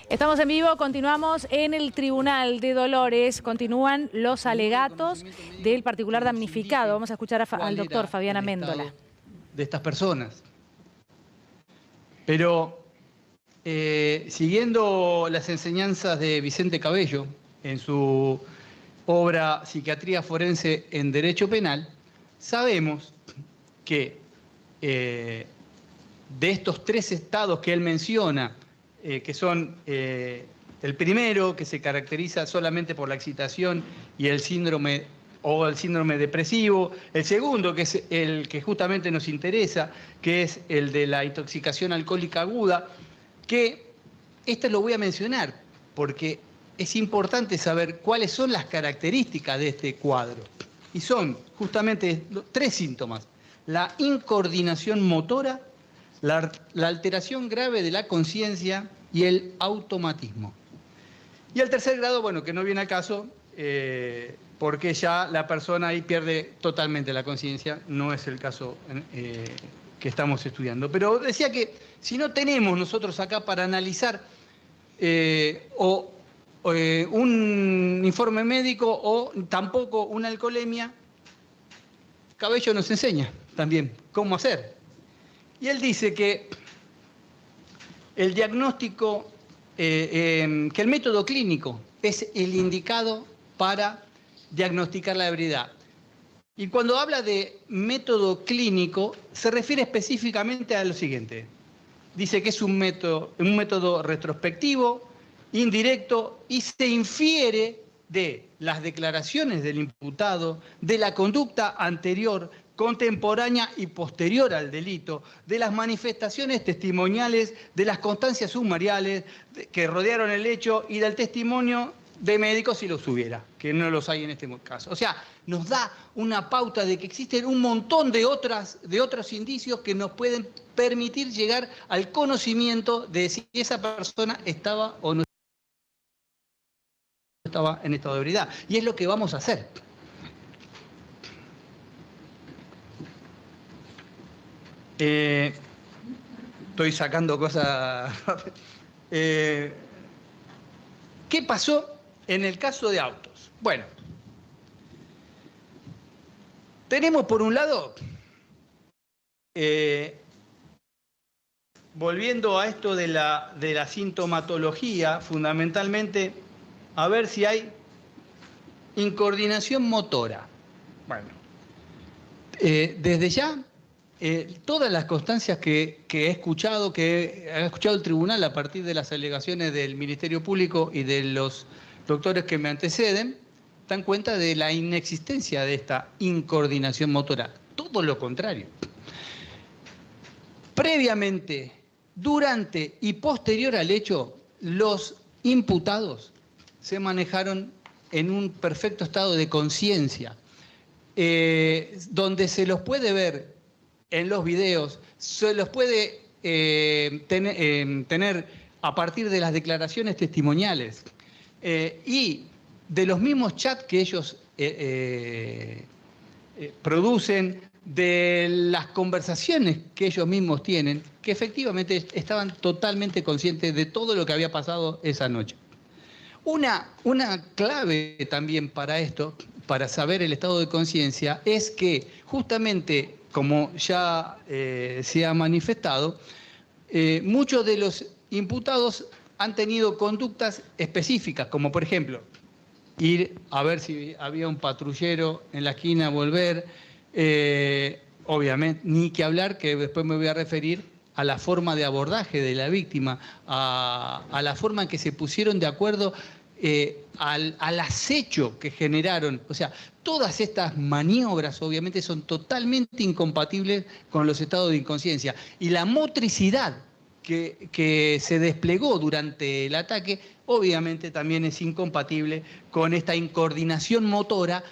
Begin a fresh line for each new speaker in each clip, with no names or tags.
Estamos en vivo, continuamos en el Tribunal de Dolores, continúan los alegatos del particular damnificado. Vamos a escuchar al doctor Fabián Amendola.
De estas personas. Pero siguiendo las enseñanzas de Vicente Cabello en su obra Psiquiatría Forense en Derecho Penal, sabemos que de estos tres estados que él menciona, que son el primero, que se caracteriza solamente por la excitación y el síndrome depresivo, el segundo, que es el que justamente nos interesa, que es el de la intoxicación alcohólica aguda, que este lo voy a mencionar porque es importante saber cuáles son las características de este cuadro. Y son justamente tres síntomas: la incoordinación motora, la alteración grave de la conciencia y el automatismo. Y el tercer grado, bueno, que no viene al caso, porque ya la persona ahí pierde totalmente la conciencia, no es el caso que estamos estudiando. Pero decía que si no tenemos nosotros acá para analizar un informe médico o tampoco una alcoholemia, Cabello nos enseña también cómo hacer. Y él dice que el diagnóstico, que el método clínico es el indicado para diagnosticar la ebriedad. Y cuando habla de método clínico, se refiere específicamente a lo siguiente. Dice que es un método retrospectivo, indirecto, y se infiere de las declaraciones del imputado, de la conducta anterior, contemporánea y posterior al delito, de las manifestaciones testimoniales, de las constancias sumariales que rodearon el hecho y del testimonio de médicos si los hubiera, que no los hay en este caso. O sea, nos da una pauta de que existen un montón de otros indicios que nos pueden permitir llegar al conocimiento de si esa persona estaba o no estaba en estado de ebriedad. Y es lo que vamos a hacer. Estoy sacando cosas. ¿Qué pasó en el caso de autos? Bueno, tenemos por un lado, volviendo a esto de la sintomatología, fundamentalmente, a ver si hay incoordinación motora. Bueno, desde ya, todas las constancias que ha escuchado el tribunal a partir de las alegaciones del Ministerio Público y de los doctores que me anteceden, dan cuenta de la inexistencia de esta incoordinación motora. Todo lo contrario. Previamente, durante y posterior al hecho, los imputados se manejaron en un perfecto estado de conciencia, donde se los puede ver en los videos, se los puede tener a partir de las declaraciones testimoniales y de los mismos chats que ellos producen, de las conversaciones que ellos mismos tienen, que efectivamente estaban totalmente conscientes de todo lo que había pasado esa noche. Una clave también para esto, para saber el estado de conciencia, es que justamente, como ya se ha manifestado, muchos de los imputados han tenido conductas específicas, como por ejemplo, ir a ver si había un patrullero en la esquina, volver, obviamente, ni que hablar, que después me voy a referir a la forma de abordaje de la víctima, a la forma en que se pusieron de acuerdo al acecho que generaron. O sea, todas estas maniobras obviamente son totalmente incompatibles con los estados de inconsciencia. Y la motricidad que se desplegó durante el ataque obviamente también es incompatible con esta incoordinación motora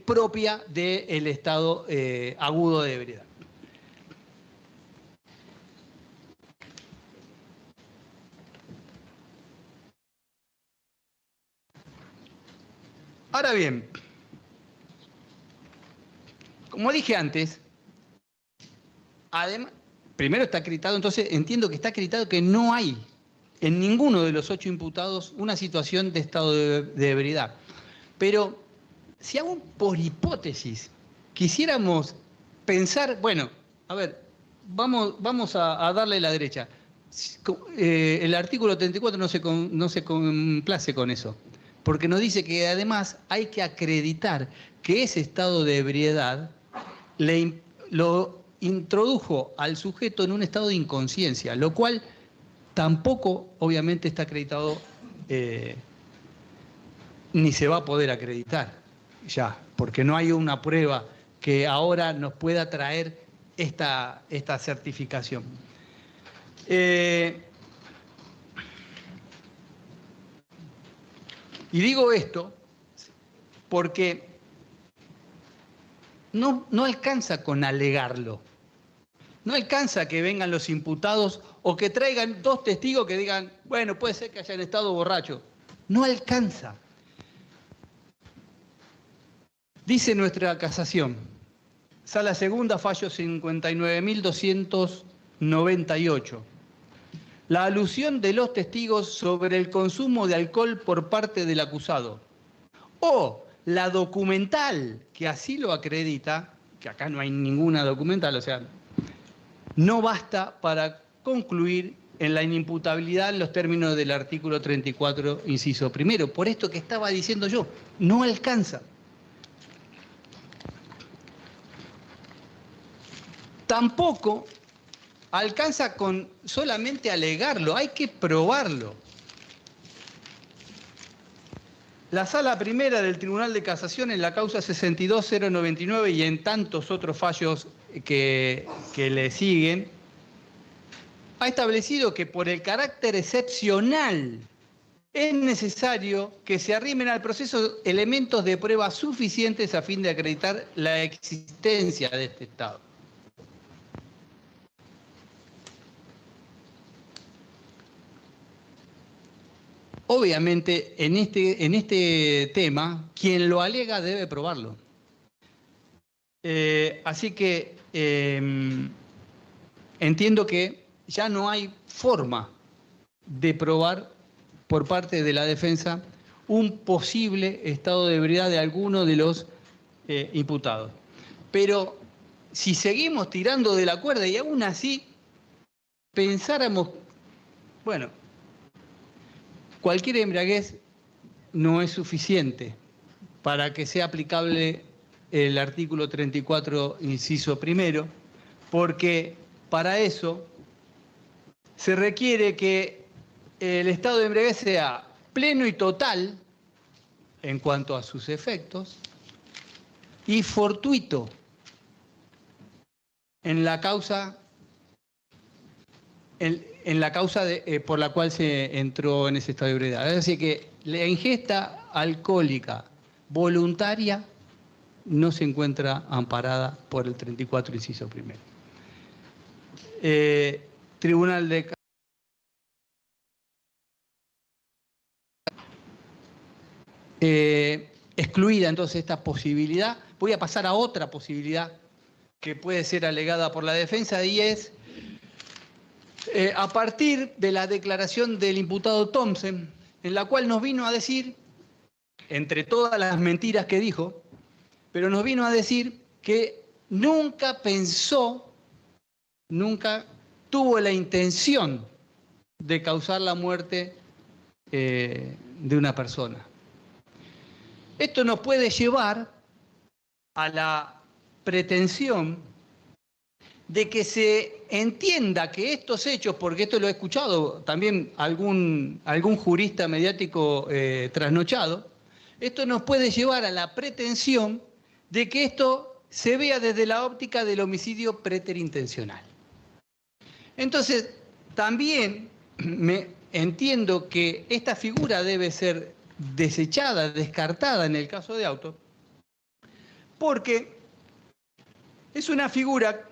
propia del estado agudo de ebriedad. Ahora bien, como dije antes, además, primero está acreditado, entonces entiendo que está acreditado que no hay en ninguno de los 8 imputados una situación de estado de ebriedad. Pero si aún por hipótesis quisiéramos pensar, bueno, a ver, vamos a darle la derecha. El artículo 34 no se complace con eso, porque nos dice que además hay que acreditar que ese estado de ebriedad lo introdujo al sujeto en un estado de inconsciencia, lo cual tampoco obviamente está acreditado, ni se va a poder acreditar ya, porque no hay una prueba que ahora nos pueda traer esta certificación. Y digo esto porque no alcanza con alegarlo. No alcanza que vengan los imputados o que traigan 2 testigos que digan, bueno, puede ser que hayan estado borrachos. No alcanza. Dice nuestra casación, Sala Segunda, fallo 59.298. La alusión de los testigos sobre el consumo de alcohol por parte del acusado o la documental que así lo acredita, que acá no hay ninguna documental, o sea, no basta para concluir en la inimputabilidad en los términos del artículo 34, inciso primero. Por esto que estaba diciendo yo, no alcanza. Tampoco alcanza con solamente alegarlo, hay que probarlo. La Sala Primera del Tribunal de Casación en la causa 62099 y en tantos otros fallos que le siguen, ha establecido que por el carácter excepcional es necesario que se arrimen al proceso elementos de prueba suficientes a fin de acreditar la existencia de este estado. Obviamente, en este tema, quien lo alega debe probarlo. Así que entiendo que ya no hay forma de probar por parte de la defensa un posible estado de ebriedad de alguno de los imputados. Pero si seguimos tirando de la cuerda y aún así pensáramos, bueno, cualquier embriaguez no es suficiente para que sea aplicable el artículo 34, inciso primero, porque para eso se requiere que el estado de embriaguez sea pleno y total en cuanto a sus efectos y fortuito en la causa por la cual se entró en ese estado de ebriedad. Es decir, que la ingesta alcohólica voluntaria no se encuentra amparada por el 34, inciso primero. Tribunal de excluida entonces esta posibilidad, voy a pasar a otra posibilidad que puede ser alegada por la defensa y es a partir de la declaración del imputado Thompson, en la cual nos vino a decir, entre todas las mentiras que dijo, pero nos vino a decir que nunca pensó, nunca tuvo la intención de causar la muerte de una persona. Esto nos puede llevar a la pretensión de que se entienda que estos hechos, porque esto lo he escuchado también algún jurista mediático trasnochado, esto nos puede llevar a la pretensión de que esto se vea desde la óptica del homicidio preterintencional. Entonces, también entiendo que esta figura debe ser desechada, descartada en el caso de auto, porque es una figura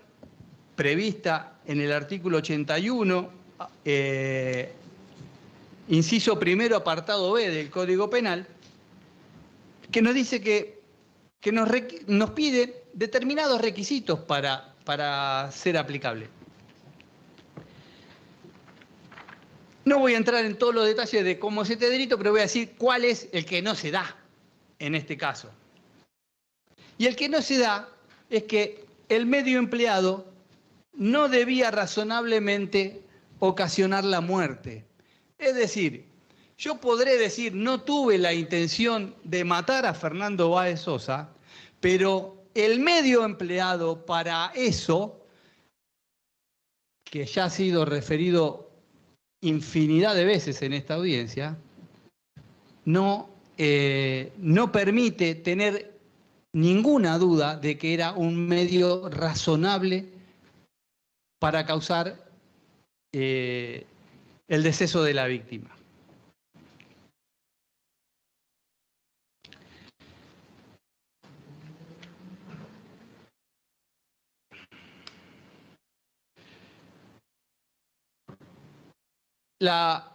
prevista en el artículo 81, inciso primero, apartado B del Código Penal, que nos dice que nos pide determinados requisitos para ser aplicable. No voy a entrar en todos los detalles de cómo es este delito, pero voy a decir cuál es el que no se da en este caso. Y el que no se da es que el medio empleado no debía razonablemente ocasionar la muerte. Es decir, yo podré decir, no tuve la intención de matar a Fernando Báez Sosa, pero el medio empleado para eso, que ya ha sido referido infinidad de veces en esta audiencia, no permite tener ninguna duda de que era un medio razonable para causar el deceso de la víctima. La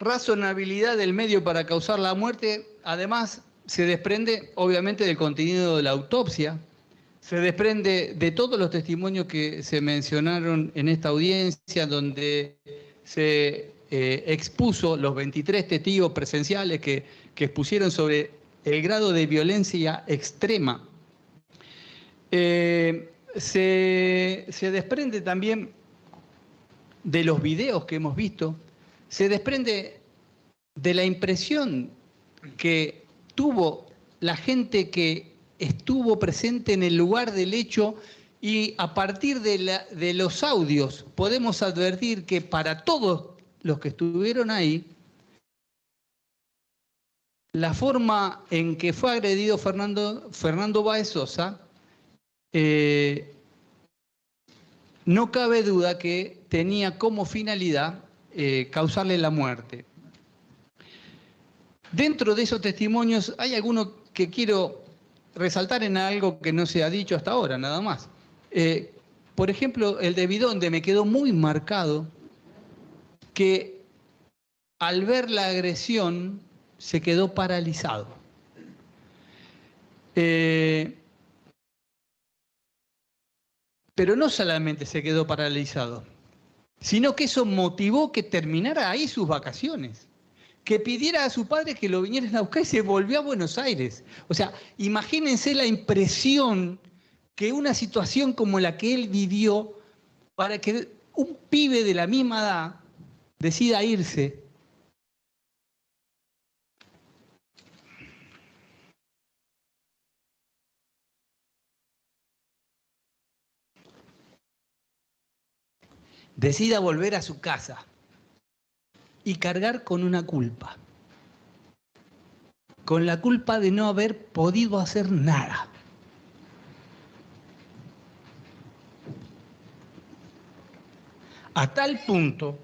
razonabilidad del medio para causar la muerte, además, se desprende obviamente del contenido de la autopsia, se desprende de todos los testimonios que se mencionaron en esta audiencia, donde se expuso los 23 testigos presenciales que expusieron sobre el grado de violencia extrema. Se desprende también de los videos que hemos visto, se desprende de la impresión que tuvo la gente que estuvo presente en el lugar del hecho, y a partir de los audios podemos advertir que para todos los que estuvieron ahí, la forma en que fue agredido Fernando Báez Sosa, no cabe duda que tenía como finalidad causarle la muerte. Dentro de esos testimonios hay algunos que quiero resaltar en algo que no se ha dicho hasta ahora, nada más. Por ejemplo, el de Bidonde me quedó muy marcado que al ver la agresión se quedó paralizado. Pero no solamente se quedó paralizado, sino que eso motivó que terminara ahí sus vacaciones, que pidiera a su padre que lo vinieran a buscar y se volvió a Buenos Aires. O sea, imagínense la impresión que una situación como la que él vivió, para que un pibe de la misma edad decida irse. Decida volver a su casa y cargar con una culpa, con la culpa de no haber podido hacer nada. A tal punto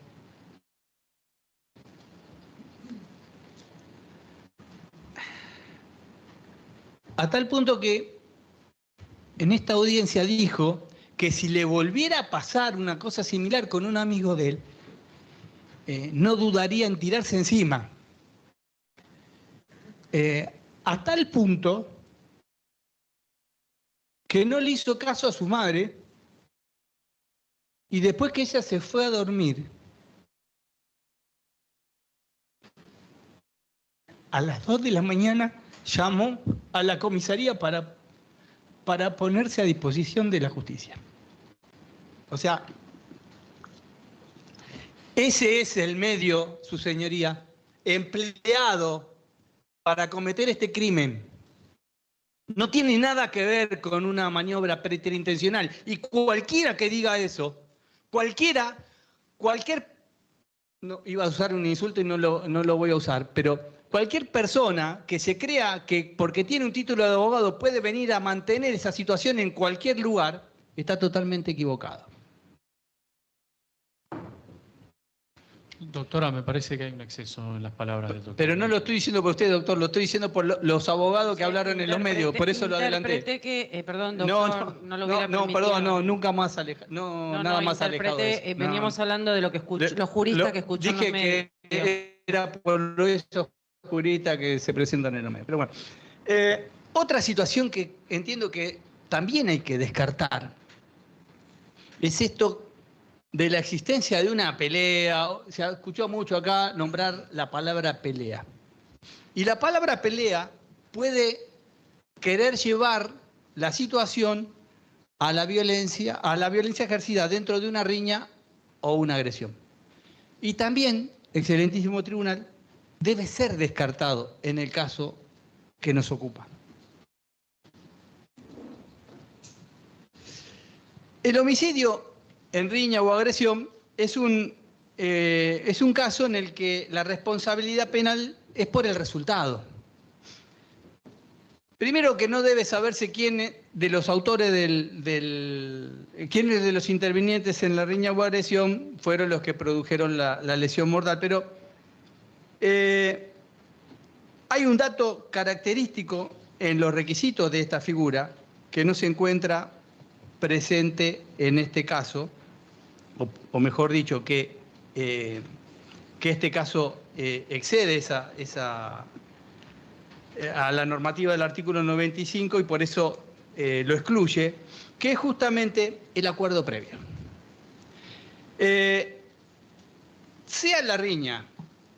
que en esta audiencia dijo que si le volviera a pasar una cosa similar con un amigo de él, no dudaría en tirarse encima. A tal punto que no le hizo caso a su madre, y después que ella se fue a dormir, a las 2 de la mañana llamó a la comisaría para ponerse a disposición de la justicia. O sea, ese es el medio, su señoría, empleado para cometer este crimen. No tiene nada que ver con una maniobra preterintencional. Y cualquiera que diga eso, no iba a usar un insulto y no lo voy a usar, pero cualquier persona que se crea que porque tiene un título de abogado puede venir a mantener esa situación en cualquier lugar, está totalmente equivocado.
Doctora, me parece que hay un exceso en las palabras del doctor.
Pero no lo estoy diciendo por usted, doctor, lo estoy diciendo por los abogados que hablaron en los medios, por eso lo adelanté.
Que, perdón, doctor, no lo hubiera permitido.
Perdón, nunca más alejado, nada más alejado de eso.
Veníamos hablando de lo que escuchó, los juristas que escuchó en los medios.
Dije que era por esos juristas que se presentan en los medios. Pero bueno, otra situación que entiendo que también hay que descartar es esto de la existencia de una pelea. Se ha escuchado mucho acá nombrar la palabra pelea. Y la palabra pelea puede querer llevar la situación a la violencia ejercida dentro de una riña o una agresión. Y también, excelentísimo tribunal, debe ser descartado en el caso que nos ocupa. El homicidio en riña o agresión es un caso en el que la responsabilidad penal es por el resultado. Primero, que no debe saberse quiénes de los autores quiénes de los intervinientes en la riña o agresión fueron los que produjeron la lesión mortal. Pero hay un dato característico en los requisitos de esta figura que no se encuentra presente en este caso, o mejor dicho, que este caso excede a la normativa del artículo 95 y por eso lo excluye, que es justamente el acuerdo previo. Sea la riña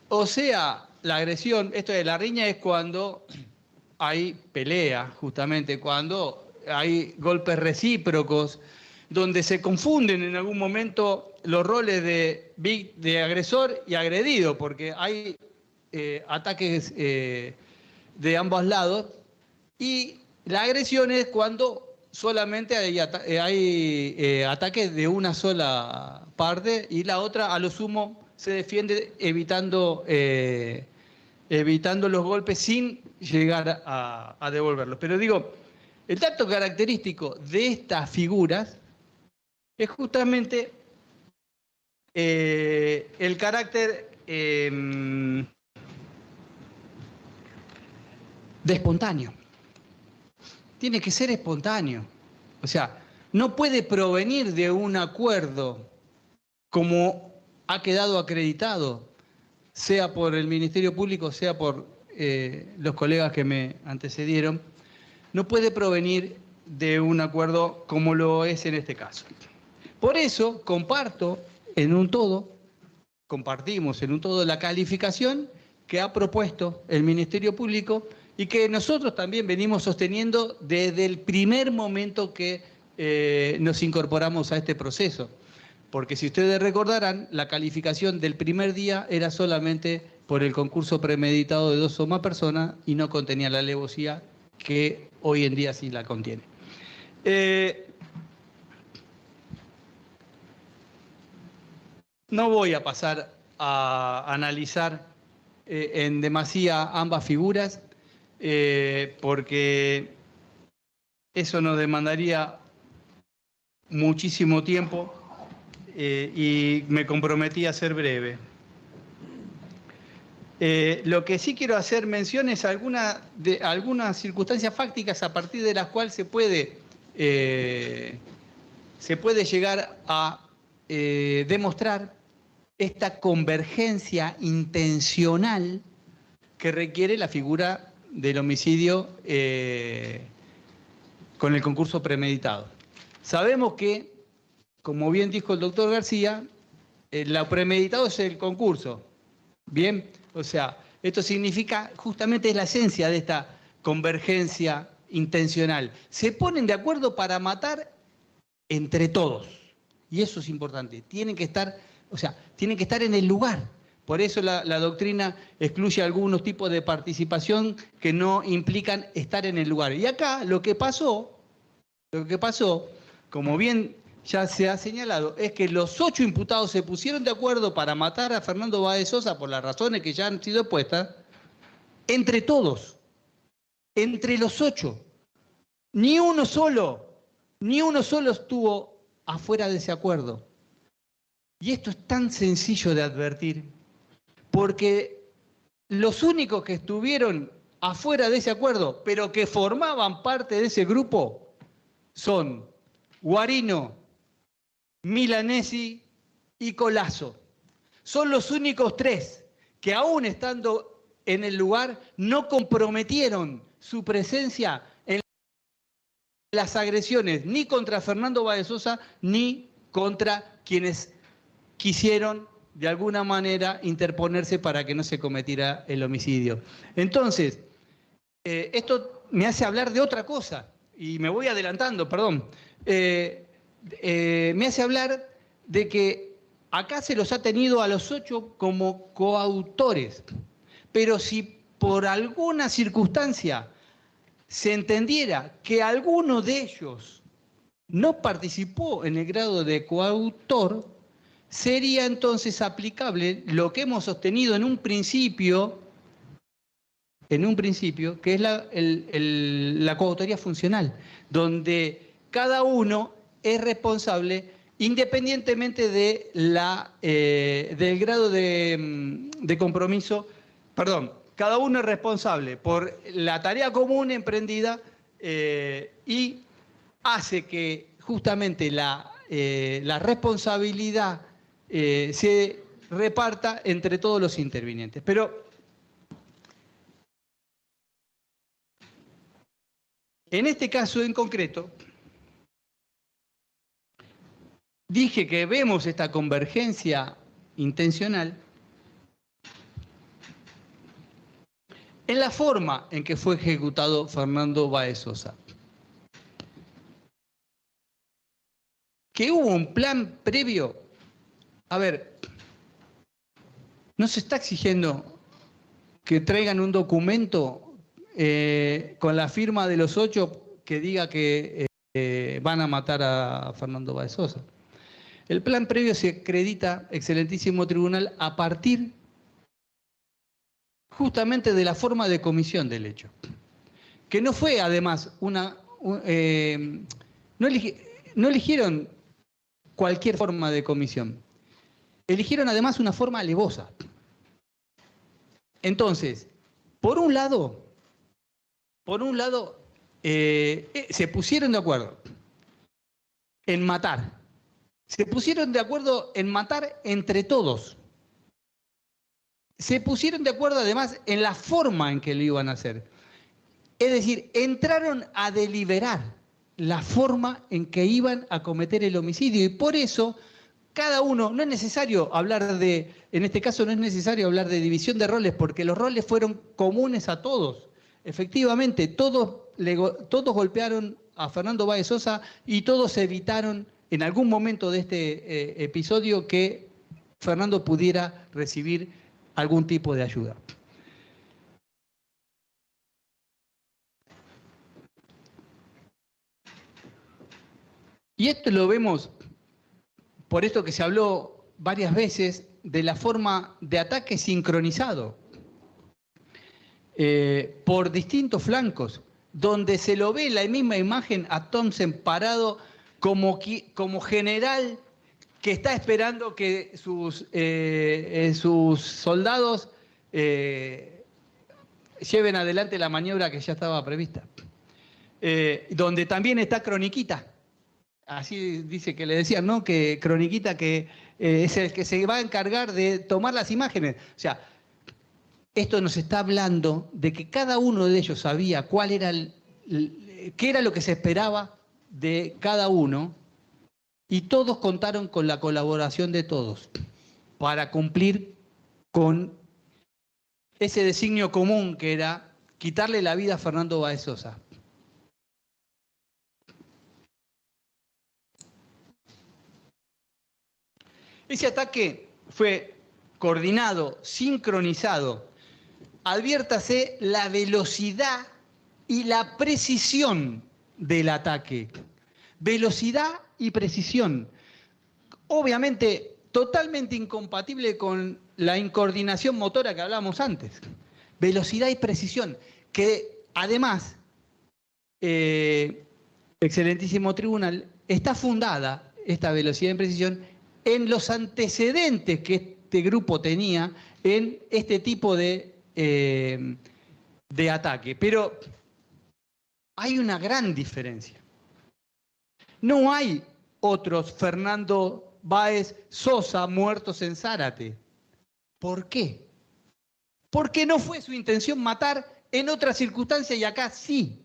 o sea la agresión, esto de la riña es cuando hay pelea, justamente, cuando hay golpes recíprocos, donde se confunden en algún momento los roles de agresor y agredido, porque hay ataques de ambos lados, y la agresión es cuando solamente hay ataques de una sola parte y la otra a lo sumo se defiende evitando los golpes sin llegar a devolverlos. Pero digo, el dato característico de estas figuras es justamente el carácter de espontáneo. Tiene que ser espontáneo. O sea, no puede provenir de un acuerdo como ha quedado acreditado, sea por el Ministerio Público, sea por los colegas que me antecedieron. No puede provenir de un acuerdo como lo es en este caso. Por eso compartimos en un todo la calificación que ha propuesto el Ministerio Público y que nosotros también venimos sosteniendo desde el primer momento que nos incorporamos a este proceso. Porque si ustedes recordarán, la calificación del primer día era solamente por el concurso premeditado de 2 o más personas y no contenía la alevosía que hoy en día sí la contiene. No voy a pasar a analizar en demasía ambas figuras, porque eso nos demandaría muchísimo tiempo y me comprometí a ser breve. Lo que sí quiero hacer mención es algunas circunstancias fácticas a partir de las cuales se puede llegar a demostrar esta convergencia intencional que requiere la figura del homicidio con el concurso premeditado. Sabemos que, como bien dijo el doctor García, lo premeditado es el concurso. Bien, o sea, esto significa, justamente es la esencia de esta convergencia intencional. Se ponen de acuerdo para matar entre todos. Y eso es importante. Tienen que estar en el lugar. Por eso la doctrina excluye algunos tipos de participación que no implican estar en el lugar. Y acá lo que pasó, como bien ya se ha señalado, es que los 8 imputados se pusieron de acuerdo para matar a Fernando Báez Sosa por las razones que ya han sido expuestas, entre todos, entre los 8. Ni uno solo estuvo afuera de ese acuerdo. Y esto es tan sencillo de advertir, porque los únicos que estuvieron afuera de ese acuerdo, pero que formaban parte de ese grupo, son Guarino, Milanesi y Colazo. Son los únicos 3 que, aún estando en el lugar, no comprometieron su presencia en las agresiones ni contra Fernando Báez Sosa ni contra quienes quisieron de alguna manera interponerse para que no se cometiera el homicidio. Entonces, esto me hace hablar de otra cosa, y me voy adelantando, perdón. Me hace hablar de que acá se los ha tenido a los 8 como coautores, pero si por alguna circunstancia se entendiera que alguno de ellos no participó en el grado de coautor, sería entonces aplicable lo que hemos sostenido en un principio, que es la coautoría funcional, donde cada uno es responsable independientemente de del grado de compromiso, cada uno es responsable por la tarea común emprendida y hace que justamente la responsabilidad se reparta entre todos los intervinientes. Pero en este caso en concreto, dije que vemos esta convergencia intencional en la forma en que fue ejecutado Fernando Báez Sosa. Que hubo un plan previo. A ver, no se está exigiendo que traigan un documento con la firma de los 8 que diga que van a matar a Fernando Báez Sosa. El plan previo se acredita, excelentísimo tribunal, a partir justamente de la forma de comisión del hecho. Que no fue, además, no eligieron cualquier forma de comisión. Eligieron, además, una forma alevosa. Entonces, por un lado, se pusieron de acuerdo en matar. Se pusieron de acuerdo en matar entre todos. Se pusieron de acuerdo además en la forma en que lo iban a hacer. Es decir, entraron a deliberar la forma en que iban a cometer el homicidio. Y por eso, cada uno, no es necesario hablar de, en este caso no es necesario hablar de división de roles, porque los roles fueron comunes a todos. Efectivamente, todos golpearon a Fernando Báez Sosa y todos evitaron en algún momento de este episodio que Fernando pudiera recibir algún tipo de ayuda. Y esto lo vemos, por esto que se habló varias veces, de la forma de ataque sincronizado por distintos flancos, donde se lo ve en la misma imagen a Thompson parado como general que está esperando que sus soldados lleven adelante la maniobra que ya estaba prevista. Donde también está Croniquita, así dice que le decían, ¿no? Que Croniquita que es el que se va a encargar de tomar las imágenes. O sea, esto nos está hablando de que cada uno de ellos sabía cuál era qué era lo que se esperaba de cada uno, y todos contaron con la colaboración de todos para cumplir con ese designio común que era quitarle la vida a Fernando Báez Sosa. Ese ataque fue coordinado, sincronizado. Adviértase la velocidad y la precisión del ataque. Velocidad y precisión. Obviamente, totalmente incompatible con la incoordinación motora que hablábamos antes. Velocidad y precisión, que además, excelentísimo tribunal, está fundada, esta velocidad y precisión, en los antecedentes que este grupo tenía en este tipo de ataque. Pero hay una gran diferencia. No hay otros Fernando Báez Sosa muertos en Zárate. ¿Por qué? Porque no fue su intención matar en otras circunstancias y acá sí.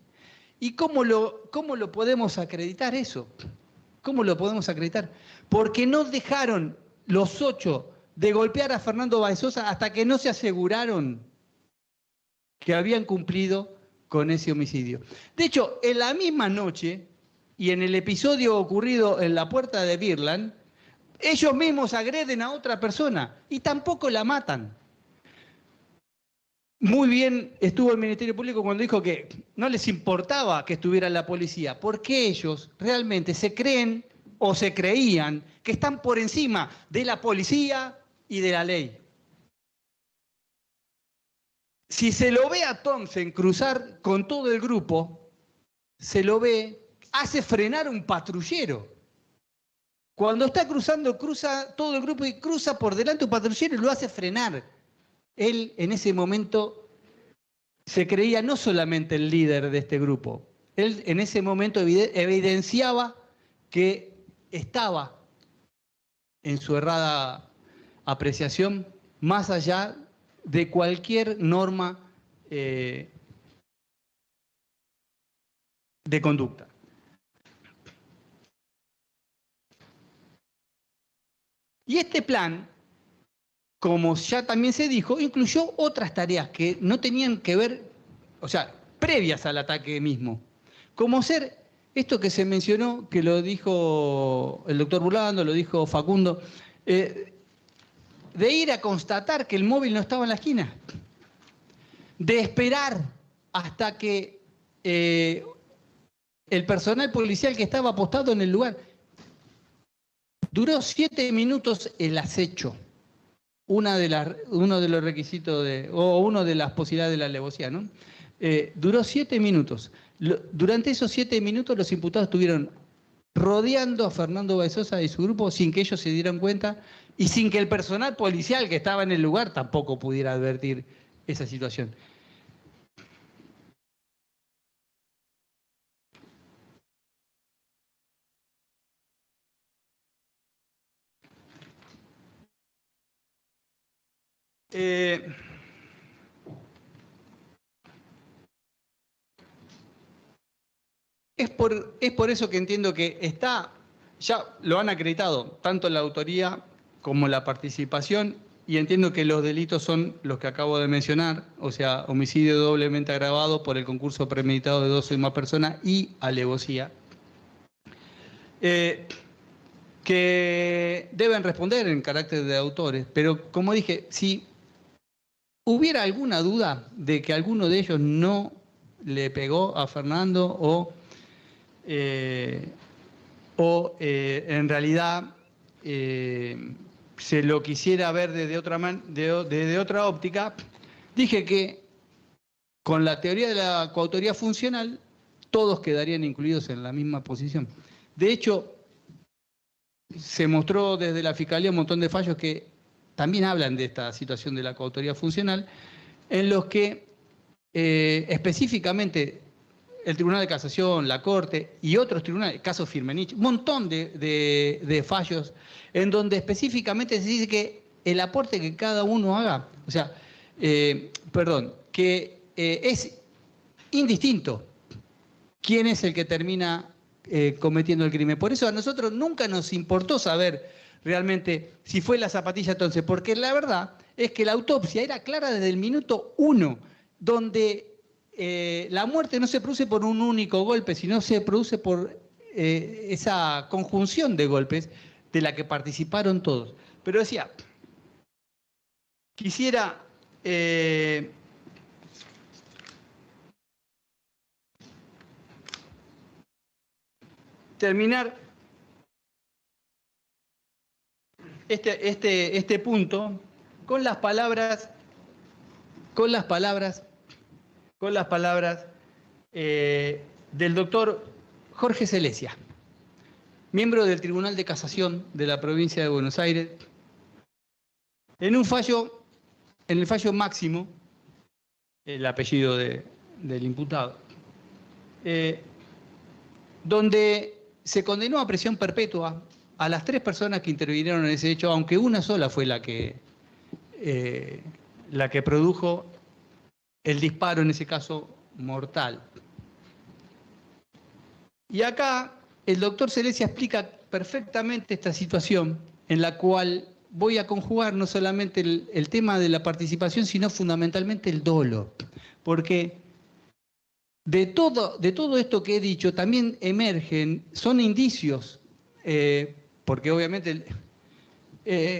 ¿Y cómo lo podemos acreditar eso? ¿Cómo lo podemos acreditar? Porque no dejaron los 8 de golpear a Fernando Báez Sosa hasta que no se aseguraron que habían cumplido con ese homicidio. De hecho, en la misma noche y en el episodio ocurrido en la puerta de Birland, ellos mismos agreden a otra persona y tampoco la matan. Muy bien estuvo el Ministerio Público cuando dijo que no les importaba que estuviera la policía, porque ellos realmente se creen o se creían que están por encima de la policía y de la ley. Si se lo ve a Thompson cruzar con todo el grupo, se lo ve, hace frenar un patrullero. Cuando está cruzando, cruza todo el grupo y cruza por delante un patrullero y lo hace frenar. Él en ese momento se creía no solamente el líder de este grupo, él en ese momento evidenciaba que estaba en su errada apreciación más allá de cualquier norma de conducta. Y este plan, como ya también se dijo, incluyó otras tareas que no tenían que ver, o sea, previas al ataque mismo, como ser esto que se mencionó, que lo dijo el doctor Burlando, lo dijo Facundo, de ir a constatar que el móvil no estaba en la esquina, de esperar hasta que el personal policial que estaba apostado en el lugar. Duró 7 minutos el acecho, uno de los requisitos una de las posibilidades de la alevosía, ¿no? Duró 7 minutos. Durante esos 7 minutos los imputados estuvieron rodeando a Fernando Báez Sosa y su grupo sin que ellos se dieran cuenta y sin que el personal policial que estaba en el lugar tampoco pudiera advertir esa situación. Es por eso que entiendo que ya lo han acreditado, tanto la autoría como la participación, y entiendo que los delitos son los que acabo de mencionar, o sea, homicidio doblemente agravado por el concurso premeditado de 2 o más personas y alevosía, que deben responder en carácter de autores, pero como dije, si hubiera alguna duda de que alguno de ellos no le pegó a Fernando o en realidad se lo quisiera ver desde otra óptica, dije que con la teoría de la coautoría funcional todos quedarían incluidos en la misma posición. De hecho, se mostró desde la Fiscalía un montón de fallos que también hablan de esta situación de la coautoría funcional, en los que específicamente el Tribunal de Casación, la Corte y otros tribunales, el caso Firmenich, un montón de fallos en donde específicamente se dice que el aporte que cada uno haga, o sea, que es indistinto quién es el que termina cometiendo el crimen. Por eso a nosotros nunca nos importó saber realmente si fue la zapatilla entonces, porque la verdad es que la autopsia era clara desde el minuto 1, donde la muerte no se produce por un único golpe, sino se produce por esa conjunción de golpes de la que participaron todos. Pero decía, quisiera terminar este punto con las palabras del doctor Jorge Celesia, miembro del Tribunal de Casación de la provincia de Buenos Aires, en el fallo máximo, el apellido del imputado, donde se condenó a prisión perpetua a las 3 personas que intervinieron en ese hecho, aunque una sola fue la que produjo el disparo, en ese caso mortal. Y acá el doctor Celesia explica perfectamente esta situación en la cual voy a conjugar no solamente el tema de la participación, sino fundamentalmente el dolo. Porque de todo esto que he dicho también emergen, son indicios, porque obviamente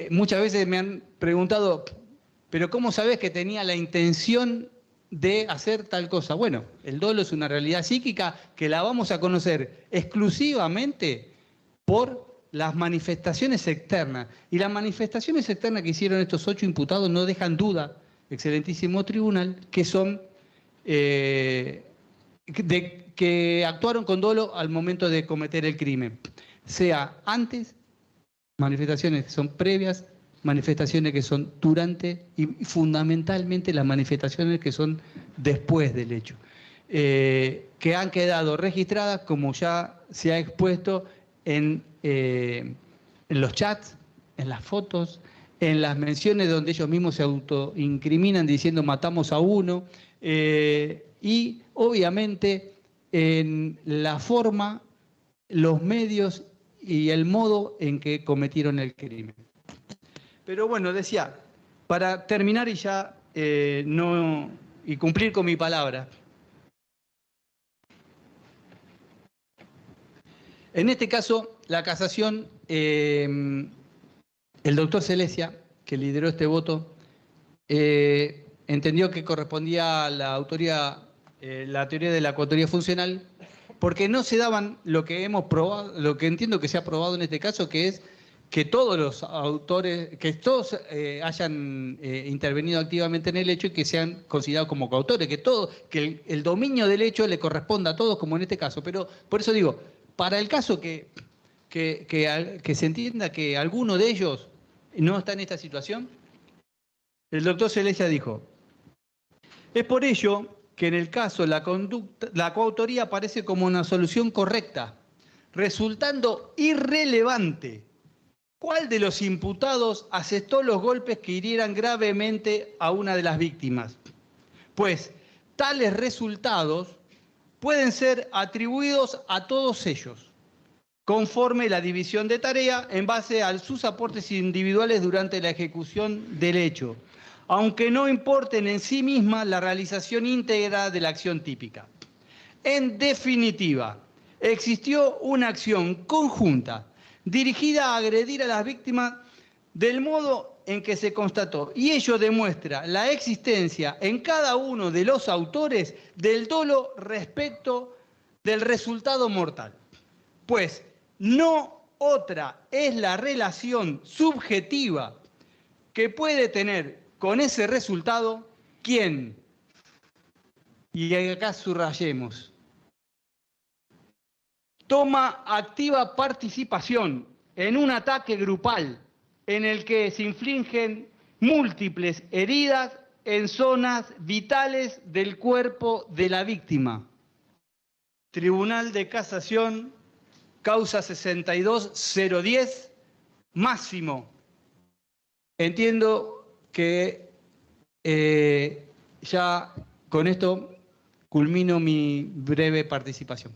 muchas veces me han preguntado, pero ¿cómo sabés que tenía la intención de hacer tal cosa? Bueno, el dolo es una realidad psíquica que la vamos a conocer exclusivamente por las manifestaciones externas. Y las manifestaciones externas que hicieron estos 8 imputados no dejan duda, excelentísimo tribunal, que son que actuaron con dolo al momento de cometer el crimen. Sea antes, manifestaciones que son previas, manifestaciones que son durante y fundamentalmente las manifestaciones que son después del hecho. Que han quedado registradas, como ya se ha expuesto, en los chats, en las fotos, en las menciones donde ellos mismos se autoincriminan diciendo matamos a uno, y obviamente en la forma, los medios y el modo en que cometieron el crimen. Pero bueno, decía, para terminar y ya y cumplir con mi palabra, en este caso, la casación, el doctor Celestia, que lideró este voto, entendió que correspondía a la teoría de la coautoría funcional, porque no se daban lo que hemos probado, lo que entiendo que se ha probado en este caso, que es que todos los autores, que todos hayan intervenido activamente en el hecho y que sean considerados como coautores, que el dominio del hecho le corresponda a todos, como en este caso. Pero por eso digo, para el caso que se entienda que alguno de ellos no está en esta situación, el doctor Celestia dijo: es por ello que en el caso la coautoría aparece como una solución correcta, resultando irrelevante cuál de los imputados asestó los golpes que hirieran gravemente a una de las víctimas, pues tales resultados pueden ser atribuidos a todos ellos, conforme la división de tarea en base a sus aportes individuales durante la ejecución del hecho, aunque no importen en sí misma la realización íntegra de la acción típica. En definitiva, existió una acción conjunta dirigida a agredir a las víctimas del modo en que se constató, y ello demuestra la existencia en cada uno de los autores del dolo respecto del resultado mortal, pues no otra es la relación subjetiva que puede tener con ese resultado quien, y acá subrayemos, toma activa participación en un ataque grupal en el que se infligen múltiples heridas en zonas vitales del cuerpo de la víctima. Tribunal de Casación, causa 62010, máximo. Entiendo que ya con esto culmino mi breve participación.